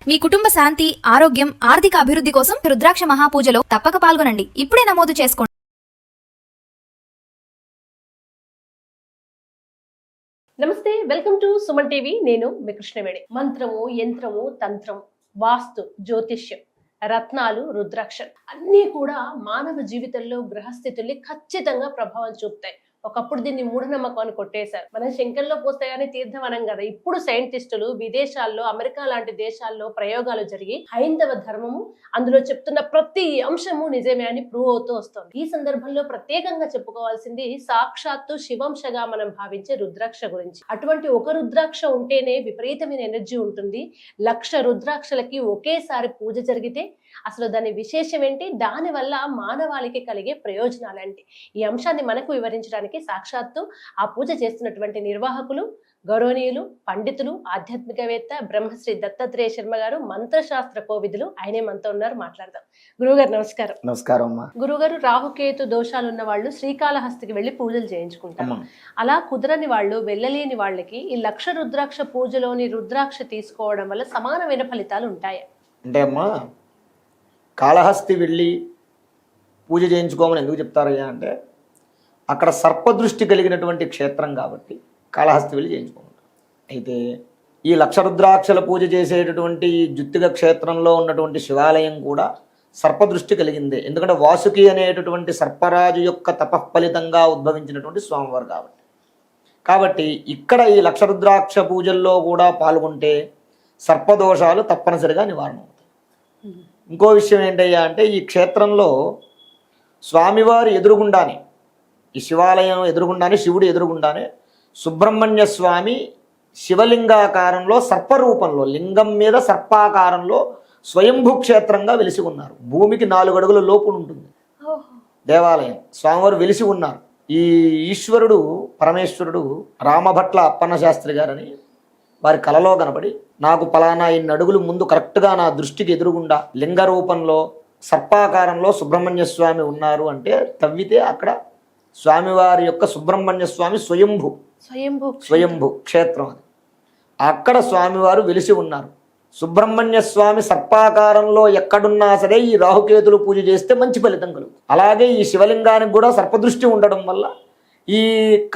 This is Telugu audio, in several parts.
మీ కుటుంబ శాంతి, ఆరోగ్యం, ఆర్థిక అభివృద్ధి కోసం రుద్రాక్ష మహాపూజలో తప్పక పాల్గొనండి. ఇప్పుడే నమోదు చేసుకోండి. నమస్తే, వెల్కమ్ టు సుమన్ టీవీ. నేను మీ కృష్ణవేణి. మంత్రము, యంత్రము, తంత్రం, వాస్తు, జ్యోతిష్యం, రత్నాలు, రుద్రాక్ష అన్నీ కూడా మానవ జీవితంలో గ్రహస్థితుల్ని ఖచ్చితంగా ప్రభావం చూపుతాయి. ఒకప్పుడు దీన్ని మూఢనమ్మకం అని కొట్టేశారు. మనం శంకర్లో పోస్తే గానీ తీర్థం అనం కదా. ఇప్పుడు సైంటిస్టులు విదేశాల్లో, అమెరికా లాంటి దేశాల్లో ప్రయోగాలు జరిగి హైందవ ధర్మము అందులో చెప్తున్న ప్రతి అంశము నిజమే అని ప్రూవ్ అవుతూ వస్తుంది. ఈ సందర్భంలో ప్రత్యేకంగా చెప్పుకోవాల్సింది సాక్షాత్తు శివంశగా మనం భావించే రుద్రాక్ష గురించి. అటువంటి ఒక రుద్రాక్ష ఉంటేనే విపరీతమైన ఎనర్జీ ఉంటుంది. 1,00,000 రుద్రాక్షలకి ఒకేసారి పూజ జరిగితే అసలు దాని విశేషం ఏంటి, దాని వల్ల మానవాళికి కలిగే ప్రయోజనాలు ఏంటి, ఈ అంశాన్ని మనకు వివరించడానికి సాక్షాత్తు ఆ పూజ చేస్తున్నటువంటి నిర్వాహకులు, గౌరవనీయులు, పండితులు, ఆధ్యాత్మికవేత్త బ్రహ్మశ్రీ దత్తాత్రేయ శర్మ గారు, మంత్రశాస్త్ర కోవిదులు. ఆయనే మనతో ఉన్నారు, మాట్లాడదాం. గురువుగారు నమస్కారం. నమస్కారం అమ్మా. గురువుగారు, రాహుకేతు దోషాలు ఉన్న వాళ్ళు శ్రీకాళహస్తికి వెళ్లి పూజలు చేయించుకుంటారు. అలా కుదరని వాళ్ళు, వెళ్ళలేని వాళ్ళకి ఈ 1,00,000 రుద్రాక్ష పూజలోని రుద్రాక్ష తీసుకోవడం వల్ల సమానమైన ఫలితాలు ఉంటాయా? అంటే అమ్మా, కాళహస్తి వెళ్ళి పూజ చేయించుకోమని ఎందుకు చెప్తారయ్యా అంటే, అక్కడ సర్పదృష్టి కలిగినటువంటి క్షేత్రం కాబట్టి కాళహస్తి వెళ్ళి చేయించుకోమంటారు. అయితే ఈ 1,00,000 రుద్రాక్షల పూజ చేసేటటువంటి జుత్తిగ క్షేత్రంలో ఉన్నటువంటి శివాలయం కూడా సర్పదృష్టి కలిగిందే. ఎందుకంటే వాసుకి అనేటటువంటి సర్పరాజు యొక్క తపఃఫలితంగా ఉద్భవించినటువంటి స్వామివారు కాబట్టి ఇక్కడ ఈ 1,00,000 రుద్రాక్ష పూజల్లో కూడా పాల్గొంటే సర్పదోషాలు తప్పనిసరిగా నివారణ అవుతాయి. ఇంకో విషయం ఏంటయ్యా అంటే, ఈ క్షేత్రంలో స్వామివారి ఎదురుగుండానే, ఈ శివాలయం ఎదురుగుండానే, శివుడు ఎదురుగుండానే సుబ్రహ్మణ్య స్వామి శివలింగాకారంలో సర్పరూపంలో, లింగం మీద సర్పాకారంలో స్వయంభూ క్షేత్రంగా వెలిసి ఉన్నారు. భూమికి 4 అడుగుల లోపు ఉంటుంది దేవాలయం. స్వామివారు వెలిసి ఉన్నారు. ఈ ఈశ్వరుడు, పరమేశ్వరుడు రామభట్ల అప్పన్న శాస్త్రి గారని వారి కలలో కనబడి, నాకు పలానా 2 అడుగులు ముందు కరెక్ట్గా నా దృష్టికి ఎదురుగుండా లింగ రూపంలో సర్పాకారంలో సుబ్రహ్మణ్య స్వామి ఉన్నారు అంటే, తవ్వితే అక్కడ స్వామివారి యొక్క సుబ్రహ్మణ్య స్వామి స్వయంభూ క్షేత్రం అది. అక్కడ స్వామివారు వెలిసి ఉన్నారు. సుబ్రహ్మణ్య స్వామి సర్పాకారంలో ఎక్కడున్నా సరే ఈ రాహుకేతులు పూజ చేస్తే మంచి ఫలితం కలుగుతుంది. అలాగే ఈ శివలింగానికి కూడా సర్పదృష్టి ఉండడం వల్ల ఈ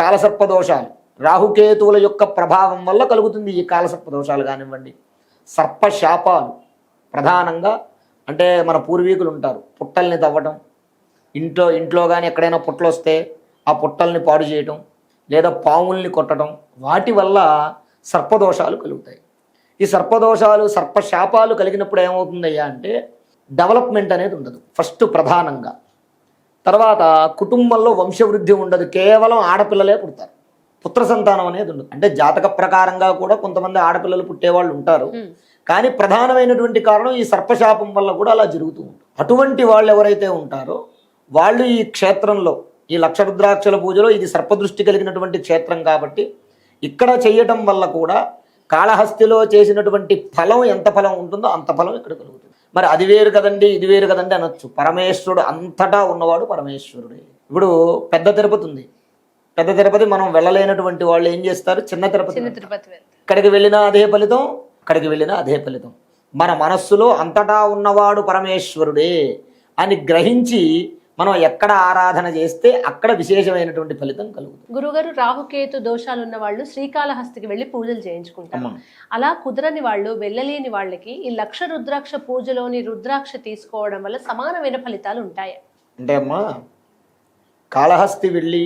కాలసర్పదోషాలు, రాహుకేతువుల యొక్క ప్రభావం వల్ల కలుగుతుంది. ఈ కాలసర్పదోషాలు కానివ్వండి, సర్పశాపాలు ప్రధానంగా. అంటే మన పూర్వీకులు ఉంటారు, పుట్టల్ని తవ్వటం, ఇంట్లో కానీ ఎక్కడైనా పుట్టలు వస్తే ఆ పుట్టల్ని పాడు చేయటం, లేదా పాముల్ని కొట్టడం, వాటి వల్ల సర్పదోషాలు కలుగుతాయి. ఈ సర్పదోషాలు, సర్పశాపాలు కలిగినప్పుడు ఏమవుతుందయ్యా అంటే, డెవలప్మెంట్ అనేది ఉండదు ఫస్ట్ ప్రధానంగా. తర్వాత కుటుంబంలో వంశవృద్ధి ఉండదు, కేవలం ఆడపిల్లలే పుడతారు. పుత్ర సంతానం అనేది ఉండదు. అంటే జాతక ప్రకారంగా కూడా కొంతమంది ఆడపిల్లలు పుట్టేవాళ్ళు ఉంటారు, కానీ ప్రధానమైనటువంటి కారణం ఈ సర్పశాపం వల్ల కూడా అలా జరుగుతూ ఉంటుంది. అటువంటి వాళ్ళు ఎవరైతే ఉంటారో వాళ్ళు ఈ క్షేత్రంలో, ఈ 1,00,000 రుద్రాక్షల పూజలో, ఇది సర్పదృష్టి కలిగినటువంటి క్షేత్రం కాబట్టి ఇక్కడ చేయటం వల్ల కూడా కాళహస్తిలో చేసినటువంటి ఫలం ఎంత ఫలం ఉంటుందో అంత ఫలం ఇక్కడ కలుగుతుంది. మరి అది వేరు కదండి, ఇది వేరు కదండి అనొచ్చు. పరమేశ్వరుడు అంతటా ఉన్నవాడు పరమేశ్వరుడే. ఇప్పుడు పెద్ద తిరుపతి ఉంది. పెద్ద తిరుపతి మనం వెళ్ళలేనటువంటి వాళ్ళు ఏం చేస్తారు, చిన్న తిరుపతి. ఇక్కడికి వెళ్ళినా అదే ఫలితం, అక్కడికి వెళ్ళినా అదే ఫలితం. మన మనస్సులో అంతటా ఉన్నవాడు పరమేశ్వరుడే అని గ్రహించి మనం ఎక్కడ ఆరాధన చేస్తే అక్కడ విశేషమైనటువంటి ఫలితం కలుగుతుంది. గురుగారు, రాహుకేతు దోషాలు ఉన్న వాళ్ళు శ్రీకాళహస్తికి వెళ్లి పూజలు చేయించుకుంటారు. అలా కుదరని వాళ్ళు, వెళ్ళలేని వాళ్ళకి ఈ 1,00,000 రుద్రాక్ష పూజలోని రుద్రాక్ష తీసుకోవడం వల్ల సమానమైన ఫలితాలు ఉంటాయా? అంటే అమ్మా, కాళహస్తి వెళ్ళి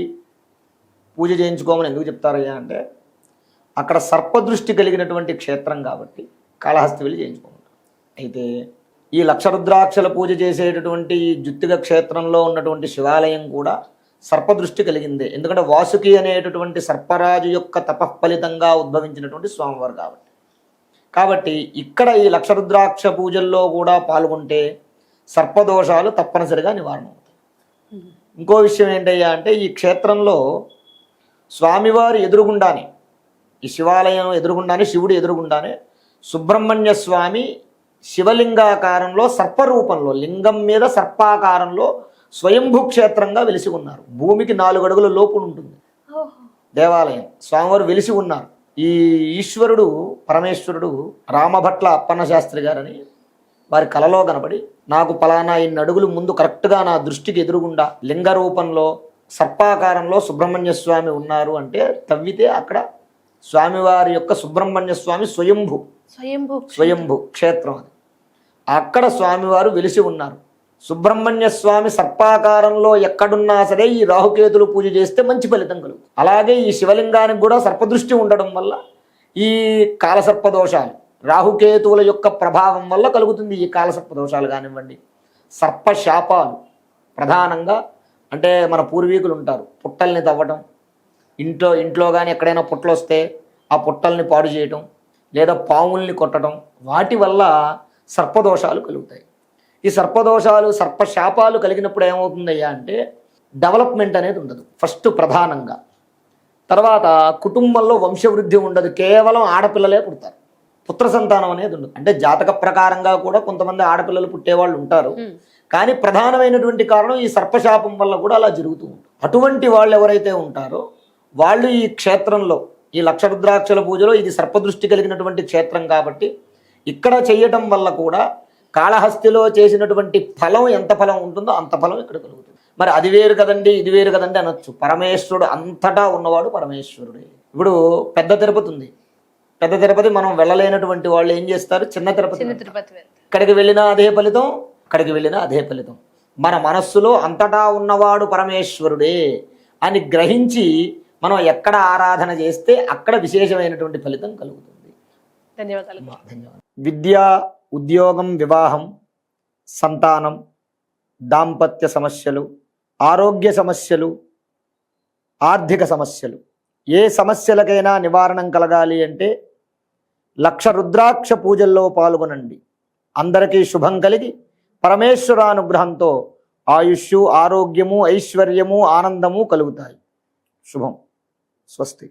పూజ చేయించుకోమని ఎందుకు చెప్తారయ్యా అంటే, అక్కడ సర్పదృష్టి కలిగినటువంటి క్షేత్రం కాబట్టి కాళహస్తి వెళ్ళి చేయించుకోమంటారు. అయితే ఈ 1,00,000 రుద్రాక్షల పూజ చేసేటటువంటి జుత్తిగ క్షేత్రంలో ఉన్నటువంటి శివాలయం కూడా సర్పదృష్టి కలిగిందే. ఎందుకంటే వాసుకి అనేటటువంటి సర్పరాజు యొక్క తపఃఫలితంగా ఉద్భవించినటువంటి స్వామివారు కాబట్టి ఇక్కడ ఈ 1,00,000 రుద్రాక్ష పూజల్లో కూడా పాల్గొంటే సర్పదోషాలు తప్పనిసరిగా నివారణ అవుతాయి. ఇంకో విషయం ఏంటయ్యా అంటే, ఈ క్షేత్రంలో స్వామివారి ఎదురుగుండానే, ఈ శివాలయం ఎదురుగుండానే, శివుడు ఎదురుగుండానే సుబ్రహ్మణ్య స్వామి శివలింగాకారంలో సర్పరూపంలో, లింగం మీద సర్పాకారంలో స్వయంభూ క్షేత్రంగా వెలిసి ఉన్నారు. భూమికి 4 అడుగుల లోపు ఉంటుంది దేవాలయం. స్వామివారు వెలిసి ఉన్నారు. ఈ ఈశ్వరుడు పరమేశ్వరుడు రామభట్ల అప్పన్న శాస్త్రి గారని వారి కలలో కనబడి నాకు పలానా ఇన్ని అడుగులు ముందు కరెక్ట్గా నా దృష్టికి ఎదురుగుండా లింగ రూపంలో సర్పాకారంలో సుబ్రహ్మణ్య స్వామి ఉన్నారు అంటే తవ్వితే అక్కడ స్వామివారి యొక్క సుబ్రహ్మణ్య స్వామి స్వయంభు క్షేత్రం అది. అక్కడ స్వామివారు వెలిసి ఉన్నారు. సుబ్రహ్మణ్య స్వామి సర్పాకారంలో ఎక్కడున్నా సరే ఈ రాహుకేతులు పూజ చేస్తే మంచి ఫలితం కలుగుతుంది. అలాగే ఈ శివలింగానికి కూడా సర్పదృష్టి ఉండడం వల్ల ఈ కాలసర్పదోషాలు రాహుకేతువుల యొక్క ప్రభావం వల్ల కలుగుతుంది. ఈ కాలసర్పదోషాలు కానివ్వండి, సర్పశాపాలు ప్రధానంగా అంటే మన పూర్వీకులు ఉంటారు పుట్టల్ని తవ్వటం, ఇంట్లో కానీ ఎక్కడైనా పుట్టలు వస్తే ఆ పుట్టల్ని పాడు చేయటం, లేదా పాముల్ని కొట్టడం, వాటి వల్ల సర్పదోషాలు కలుగుతాయి. ఈ సర్పదోషాలు సర్పశాపాలు కలిగినప్పుడు ఏమవుతుందయ్యా అంటే డెవలప్మెంట్ అనేది ఉండదు ఫస్ట్ ప్రధానంగా. తర్వాత కుటుంబంలో వంశవృద్ధి ఉండదు, కేవలం ఆడపిల్లలే పుడతారు. పుత్ర సంతానం అనేది ఉండదు. అంటే జాతక ప్రకారంగా కూడా కొంతమంది ఆడపిల్లలు పుట్టేవాళ్ళు ఉంటారు, కానీ ప్రధానమైనటువంటి కారణం ఈ సర్పశాపం వల్ల కూడా అలా జరుగుతూ ఉంటుంది. అటువంటి వాళ్ళు ఎవరైతే ఉంటారో వాళ్ళు ఈ క్షేత్రంలో ఈ లక్ష రుద్రాక్షల పూజలో ఇది సర్పదృష్టి కలిగినటువంటి క్షేత్రం కాబట్టి ఇక్కడ చేయటం వల్ల కూడా కాళహస్తిలో చేసినటువంటి ఫలం ఎంత ఫలం ఉంటుందో అంత ఫలం ఇక్కడ కలుగుతుంది. మరి అది వేరు కదండి ఇది వేరు కదండి అనొచ్చు. పరమేశ్వరుడు అంతటా ఉన్నవాడు పరమేశ్వరుడే. ఇప్పుడు పెద్ద తిరుపతి ఉంది, పెద్ద తిరుపతి మనం వెళ్ళలేనటువంటి వాళ్ళు ఏం చేస్తారు, చిన్న తిరుపతి ఇక్కడికి వెళ్ళినా అదే ఫలితం, అక్కడికి వెళ్ళినా అదే ఫలితం. మన మనస్సులో అంతటా ఉన్నవాడు పరమేశ్వరుడే అని గ్రహించి మనం ఎక్కడ ఆరాధన చేస్తే అక్కడ విశేషమైనటువంటి ఫలితం కలుగుతుంది. ధన్యవాదాలు. విద్య, ఉద్యోగం, వివాహం, సంతానం, దాంపత్య సమస్యలు, ఆరోగ్య సమస్యలు, ఆర్థిక సమస్యలు, ఏ సమస్యలకైనా నివారణం కలగాలి అంటే లక్ష రుద్రాక్ష పూజల్లో పాల్గొనండి. అందరికీ శుభం కలిగి పరమేశ్వరానుగ్రహంతో ఆయుష్షు, ఆరోగ్యము, ఐశ్వర్యము, ఆనందము కలుగుతాయి. శుభం. స్వస్తి.